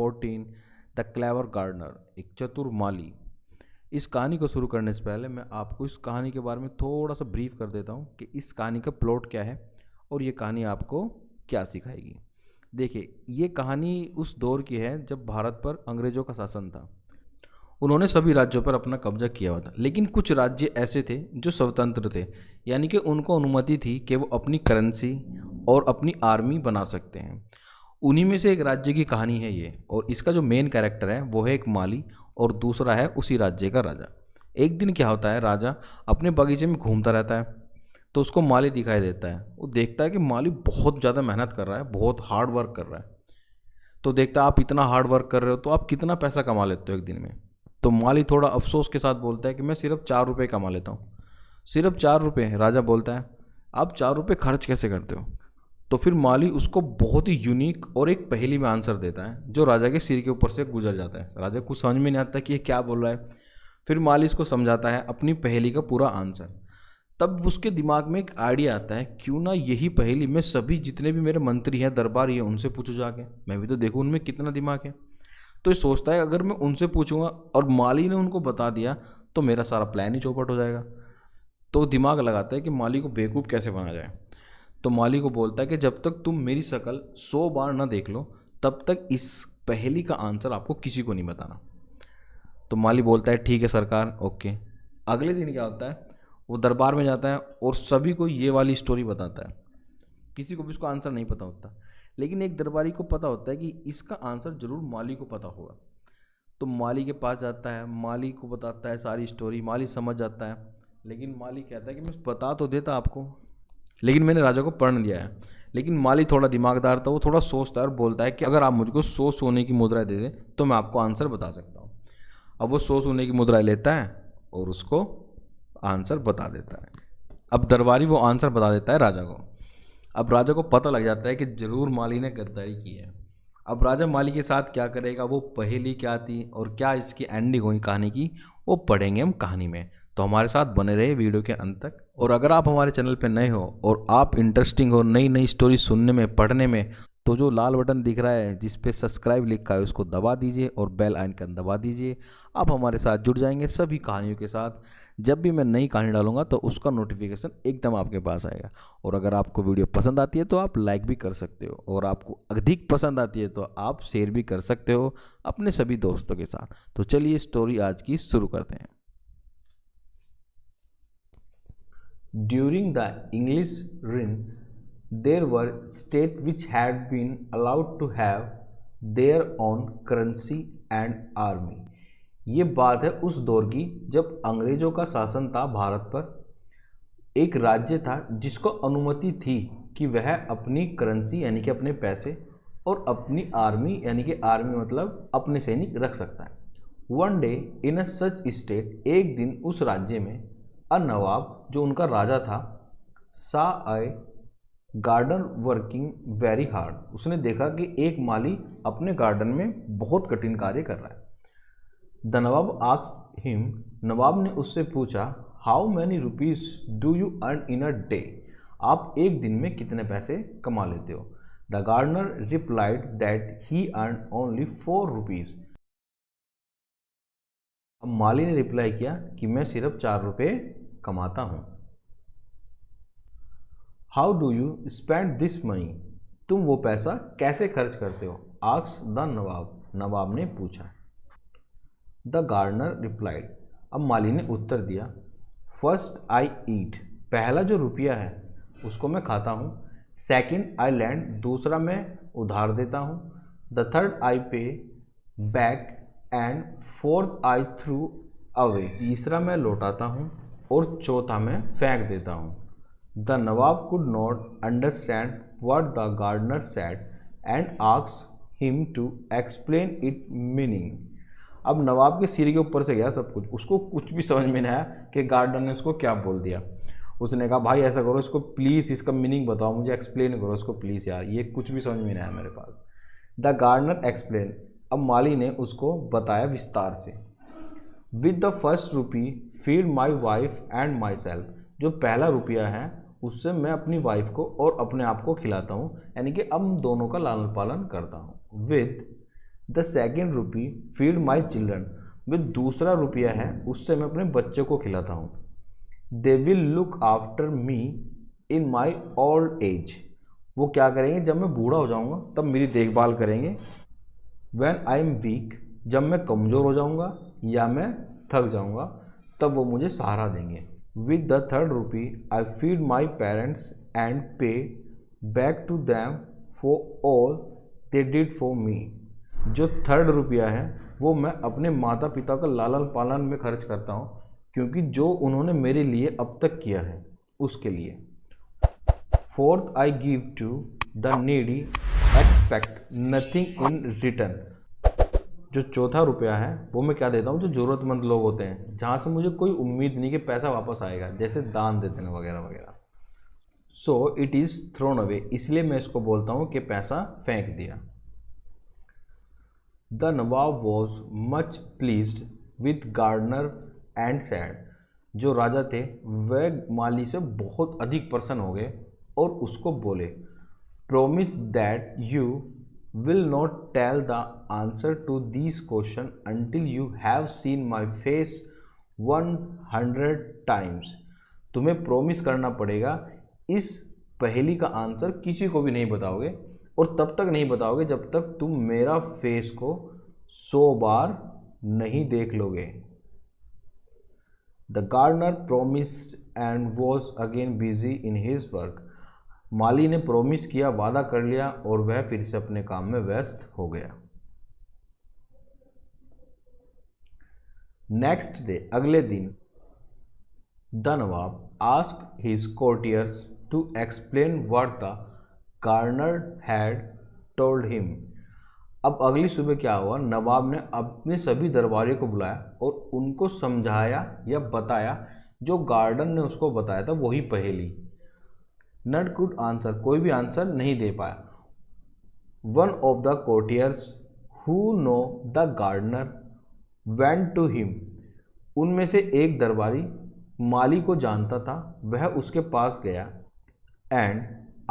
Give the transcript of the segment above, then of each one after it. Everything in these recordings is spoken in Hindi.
14 द क्लेवर गार्डनर, एक चतुर माली। इस कहानी को शुरू करने से पहले मैं आपको इस कहानी के बारे में थोड़ा सा ब्रीफ कर देता हूँ कि इस कहानी का प्लॉट क्या है और ये कहानी आपको क्या सिखाएगी। देखिए, ये कहानी उस दौर की है जब भारत पर अंग्रेज़ों का शासन था। उन्होंने सभी राज्यों पर अपना कब्जा किया हुआ था, लेकिन कुछ राज्य ऐसे थे जो स्वतंत्र थे, यानी कि उनको अनुमति थी कि वो अपनी करेंसी और अपनी आर्मी बना सकते हैं। उन्हीं में से एक राज्य की कहानी है ये, और इसका जो मेन कैरेक्टर है वो है एक माली और दूसरा है उसी राज्य का राजा। एक दिन क्या होता है, राजा अपने बगीचे में घूमता रहता है तो उसको माली दिखाई देता है। वो देखता है कि माली बहुत ज़्यादा मेहनत कर रहा है, बहुत हार्ड वर्क कर रहा है। तो देखता है आप इतना हार्ड वर्क कर रहे हो तो आप कितना पैसा कमा लेते हो एक दिन में। तो माली थोड़ा अफसोस के साथ बोलता है कि मैं सिर्फ 4 रुपये कमा लेता हूँ। सिर्फ 4 रुपये? राजा बोलता है आप 4 रुपये खर्च कैसे करते हो? तो फिर माली उसको बहुत ही यूनिक और एक पहेली में आंसर देता है जो राजा के सिर के ऊपर से गुजर जाता है। राजा को समझ में नहीं आता कि ये क्या बोल रहा है। फिर माली इसको समझाता है अपनी पहेली का पूरा आंसर। तब उसके दिमाग में एक आइडिया आता है, क्यों ना यही पहेली मैं सभी जितने भी मेरे मंत्री हैं, दरबारी हैं, उनसे पूछूं जाके, मैं भी तो देखूं उनमें कितना दिमाग है। तो ये सोचता है अगर मैं उनसे पूछूंगा और माली ने उनको बता दिया तो मेरा सारा प्लान ही चौपट हो जाएगा। तो दिमाग लगाता है कि माली को बेवकूफ़ कैसे बना जाए। तो माली को बोलता है कि जब तक तुम मेरी शक्ल 100 बार ना देख लो तब तक इस पहेली का आंसर आपको किसी को नहीं बताना। तो माली बोलता है ठीक है सरकार, ओके। अगले दिन क्या होता है, वो दरबार में जाता है और सभी को ये वाली स्टोरी बताता है। किसी को भी उसका आंसर नहीं पता होता, लेकिन एक दरबारी को पता होता है कि इसका आंसर जरूर माली को पता होगा। तो माली के पास जाता है, माली को बताता है सारी स्टोरी। माली समझ जाता है, लेकिन माली कहता है कि मैं बता तो देता आपको, लेकिन मैंने राजा को पढ़ दिया है। लेकिन माली थोड़ा दिमागदार था, वो थोड़ा सोचता है और बोलता है कि अगर आप मुझको 100 सोने की मुद्राएं दे दें तो मैं आपको आंसर बता सकता हूँ। अब वो 100 सोने की मुद्राएं लेता है और उसको आंसर बता देता है। अब दरबारी वो आंसर बता देता है राजा को। अब राजा को पता लग जाता है कि जरूर माली ने गद्दारी की है। अब राजा माली के साथ क्या करेगा, वो पहेली क्या थी और क्या इसकी एंडिंग हुई कहानी की, वो पढ़ेंगे हम कहानी में। तो हमारे साथ बने रहे वीडियो के अंत तक। और अगर आप हमारे चैनल पर नए हो और आप इंटरेस्टिंग हो नई नई स्टोरी सुनने में, पढ़ने में, तो जो लाल बटन दिख रहा है जिस पे सब्सक्राइब लिखा है उसको दबा दीजिए और बेल आइकन दबा दीजिए। आप हमारे साथ जुड़ जाएंगे सभी कहानियों के साथ। जब भी मैं नई कहानी डालूंगा तो उसका नोटिफिकेशन एकदम आपके पास आएगा। और अगर आपको वीडियो पसंद आती है तो आप लाइक भी कर सकते हो, और आपको अधिक पसंद आती है तो आप शेयर भी कर सकते हो अपने सभी दोस्तों के साथ। तो चलिए स्टोरी आज की शुरू करते हैं। During the English reign, there were states which had been allowed to have their own currency and army। ये बात है उस दौर की जब अंग्रेजों का शासन था भारत पर। एक राज्य था जिसको अनुमति थी कि वह अपनी करेंसी यानी कि अपने पैसे और अपनी आर्मी यानी कि आर्मी मतलब अपने सैनिक रख सकता है। One day in a such state, एक दिन उस राज्य में अ नवाब जो उनका राजा था, सा आए गार्डन वर्किंग वेरी हार्ड, उसने देखा कि एक माली अपने गार्डन में बहुत कठिन कार्य कर रहा है। द नवाब आस्क्ड हिम, नवाब ने उससे पूछा how many rupees do you earn in a day, आप एक दिन में कितने पैसे कमा लेते हो। The gardener replied that he earn only 4 rupees. अब माली ने रिप्लाई किया कि मैं सिर्फ 4 रुपये कमाता हूँ। How do you spend this money, तुम वो पैसा कैसे खर्च करते हो, आस्क्ड द नवाब, नवाब ने पूछा। द गार्डनर रिप्लाइड, अब माली ने उत्तर दिया, फर्स्ट आई ईट, पहला जो रुपया है उसको मैं खाता हूँ। सेकंड आई लैंड, दूसरा मैं उधार देता हूँ। द थर्ड आई पे back and fourth I through away, तीसरा मैं लौटाता हूँ और चौथा मैं फेंक देता हूँ। The Nawab could not understand what the gardener said and asked him to explain it meaning। अब नवाब के सिर के ऊपर से गया सब कुछ, उसको कुछ भी समझ में नहीं आया कि गार्डनर ने उसको क्या बोल दिया। उसने कहा भाई ऐसा करो, इसको प्लीज़ इसका मीनिंग बताओ, मुझे एक्सप्लेन करो इसको प्लीज़ यार, ये कुछ भी समझ में नहीं आया मेरे पास। द गार्डनर एक्सप्लेन, अब माली ने उसको बताया विस्तार से। With the first rupee feed my wife and my self, जो पहला रुपया है उससे मैं अपनी वाइफ को और अपने आप को खिलाता हूँ, यानी कि अब दोनों का लालन पालन करता हूँ। With the second rupee feed my children, जो दूसरा रुपया है उससे मैं अपने बच्चे को खिलाता हूँ। They will look after me in my old age, वो क्या करेंगे जब मैं बूढ़ा हो जाऊँगा तब मेरी देखभाल करेंगे। व्हेन आई एम वीक, जब मैं कमज़ोर हो जाऊँगा या मैं थक जाऊँगा तब वो मुझे सहारा देंगे। With the third rupee I feed my parents and pay back to them for all they did for me, जो थर्ड रुपया है वो मैं अपने माता पिता का लालन पालन में खर्च करता हूँ, क्योंकि जो उन्होंने मेरे लिए अब तक किया है उसके लिए। Fourth I give to the needy expect nothing in return, जो चौथा रुपया है वो मैं क्या देता हूँ जो ज़रूरतमंद लोग होते हैं, जहाँ से मुझे कोई उम्मीद नहीं कि पैसा वापस आएगा, जैसे दान देते हैं वगैरह वगैरह। So it is thrown away, इसलिए मैं इसको बोलता हूँ कि पैसा फेंक दिया। The Nawab was much pleased with gardener and said, जो राजा थे वह माली से बहुत अधिक प्रसन्न हो गए और उसको बोले, promise that you will not tell the answer to this question until you have seen my face 100 times, तुम्हें प्रोमिस करना पड़ेगा इस पहेली का आंसर किसी को भी नहीं बताओगे और तब तक नहीं बताओगे जब तक तुम मेरा फेस को 100 बार नहीं देख लोगे। The gardener promised and was again busy in his work, माली ने प्रोमिस किया, वादा कर लिया और वह फिर से अपने काम में व्यस्त हो गया। नेक्स्ट डे, अगले दिन, the Nawab asked his courtiers to explain what the gardener had told him. अब अगली सुबह क्या हुआ, नवाब ने अपने सभी दरबारियों को बुलाया और उनको समझाया या बताया जो गार्डन ने उसको बताया था वही पहेली। नट कुड आंसर, कोई भी आंसर नहीं दे पाया। One of the courtiers who know the gardener went to him, उनमें से एक दरबारी माली को जानता था, वह उसके पास गया and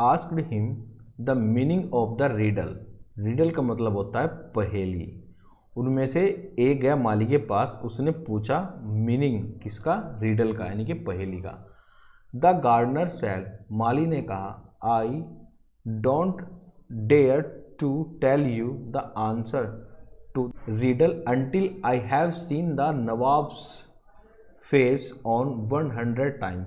asked him the meaning of the riddle, riddle का मतलब होता है पहेली। उनमें से एक गया माली के पास, उसने पूछा मीनिंग किसका, रिडल का यानी कि पहेली का। द गार्डनर सेड, माली ने कहा, I don't dare to tell you the answer to riddle until I have seen the Nawab's face on 100 time.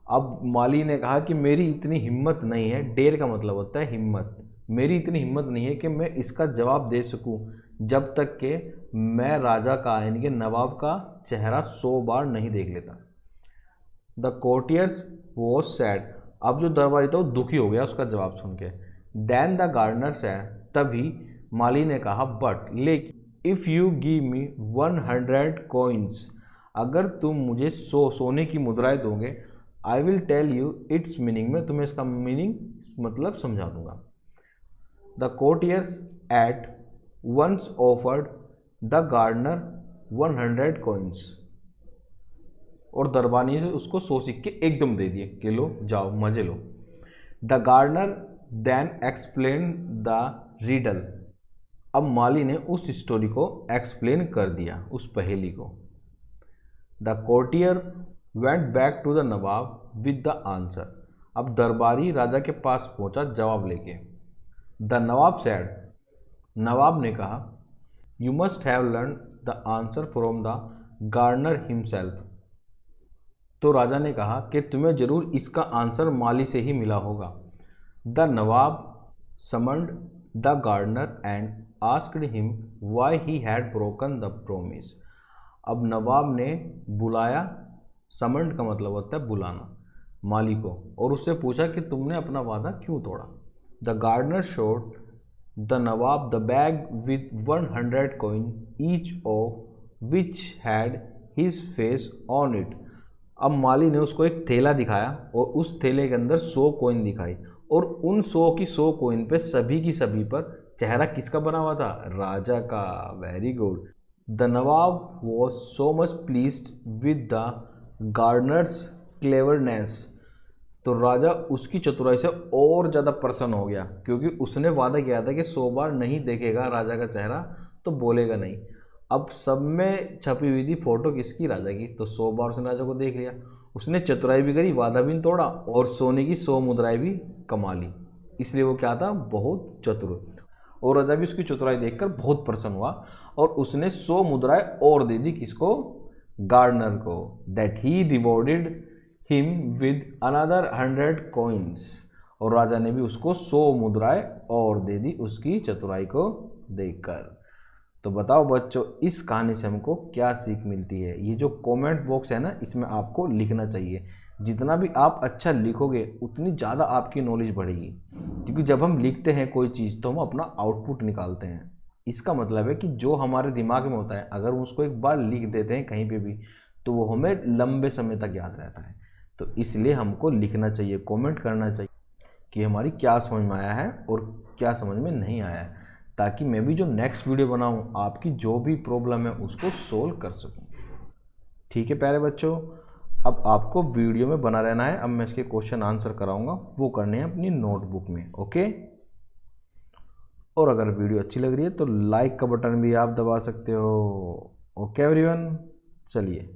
अब माली ने कहा कि मेरी इतनी हिम्मत नहीं है, डेयर का मतलब होता है हिम्मत, मेरी इतनी हिम्मत नहीं है कि मैं इसका जवाब दे सकूं जब तक कि मैं राजा का यानी कि नवाब का चेहरा 100 बार नहीं देख लेता। द कोर्टियर्स वॉज सैड, अब जो दरबारी था वो दुखी हो गया उसका जवाब सुन के। देन द गार्डनर सैड, तभी माली ने कहा, बट लेकिन if you give me 100 coins, अगर तुम मुझे 100 सोने की मुद्राएं दोगे, I will tell you its meaning, मैं तुम्हें इसका मीनिंग मतलब समझा दूंगा। The courtiers at once offered the gardener 100 coins, और दरबानी ने उसको 100 सिक्के एकदम दे दिए कि लो जाओ मजे लो। The gardener then explain the riddle, अब माली ने उस स्टोरी को एक्सप्लेन कर दिया, उस पहेली को। The courtier went back to the Nawab with the answer, अब दरबारी राजा के पास पहुंचा जवाब लेके। द नवाब सैड, नवाब ने कहा, you must have learn the answer from the gardener himself, तो राजा ने कहा कि तुम्हें जरूर इसका आंसर माली से ही मिला होगा। The Nawab summoned the gardener and asked him why he had broken the promise, अब नवाब ने बुलाया, समन्ड का मतलब होता है बुलाना, माली को, और उससे पूछा कि तुमने अपना वादा क्यों तोड़ा। The gardener showed the Nawab the bag with 100 coin each of which had his face on it, अब माली ने उसको एक थैला दिखाया और उस थैले के अंदर 100 कॉइन दिखाई, और उन 100 की 100 कॉइन पे सभी की सभी पर चेहरा किसका बना हुआ था, राजा का। Very good. The Nawab was so much pleased with the Gardner's cleverness, तो राजा उसकी चतुराई से और ज़्यादा प्रसन्न हो गया, क्योंकि उसने वादा किया था कि 100 बार नहीं देखेगा राजा का चेहरा तो बोलेगा नहीं। अब सब में छपी हुई थी फोटो किसकी, राजा की। तो 100 बार उसने राजा को देख लिया, उसने चतुराई भी करी, वादा भी नहीं तोड़ा, और सोने की 100 मुद्राएं भी कमा ली। इसलिए वो क्या था, बहुत चतुर। और राजा भी उसकी चतुराई देखकर बहुत प्रसन्न हुआ, और उसने 100 मुद्राएं और दे दी किसको, गार्डनर को। That he rewarded him with another 100 coins. और राजा ने भी उसको 100 मुद्राएं और दे दी उसकी चतुराई को देखकर। तो बताओ बच्चों, इस कहानी से हमको क्या सीख मिलती है? ये जो कमेंट बॉक्स है ना, इसमें आपको लिखना चाहिए। जितना भी आप अच्छा लिखोगे उतनी ज़्यादा आपकी नॉलेज बढ़ेगी, क्योंकि जब हम लिखते हैं कोई चीज़ तो हम अपना आउटपुट निकालते हैं। इसका मतलब है कि जो हमारे दिमाग में होता है, अगर हम उसको एक बार लिख देते हैं कहीं पे भी, तो वो हमें लंबे समय तक याद रहता है। तो इसलिए हमको लिखना चाहिए, कमेंट करना चाहिए कि हमारी क्या समझ में आया है और क्या समझ में नहीं आया है, ताकि मैं भी जो नेक्स्ट वीडियो बनाऊं आपकी जो भी प्रॉब्लम है उसको सोल्व कर सकूं। ठीक है प्यारे बच्चों, अब आपको वीडियो में बना रहना है। अब मैं इसके क्वेश्चन आंसर कराऊंगा, वो करने हैं अपनी नोटबुक में। ओके, और अगर वीडियो अच्छी लग रही है तो लाइक का बटन भी आप दबा सकते हो। ओके एवरीवन, चलिए।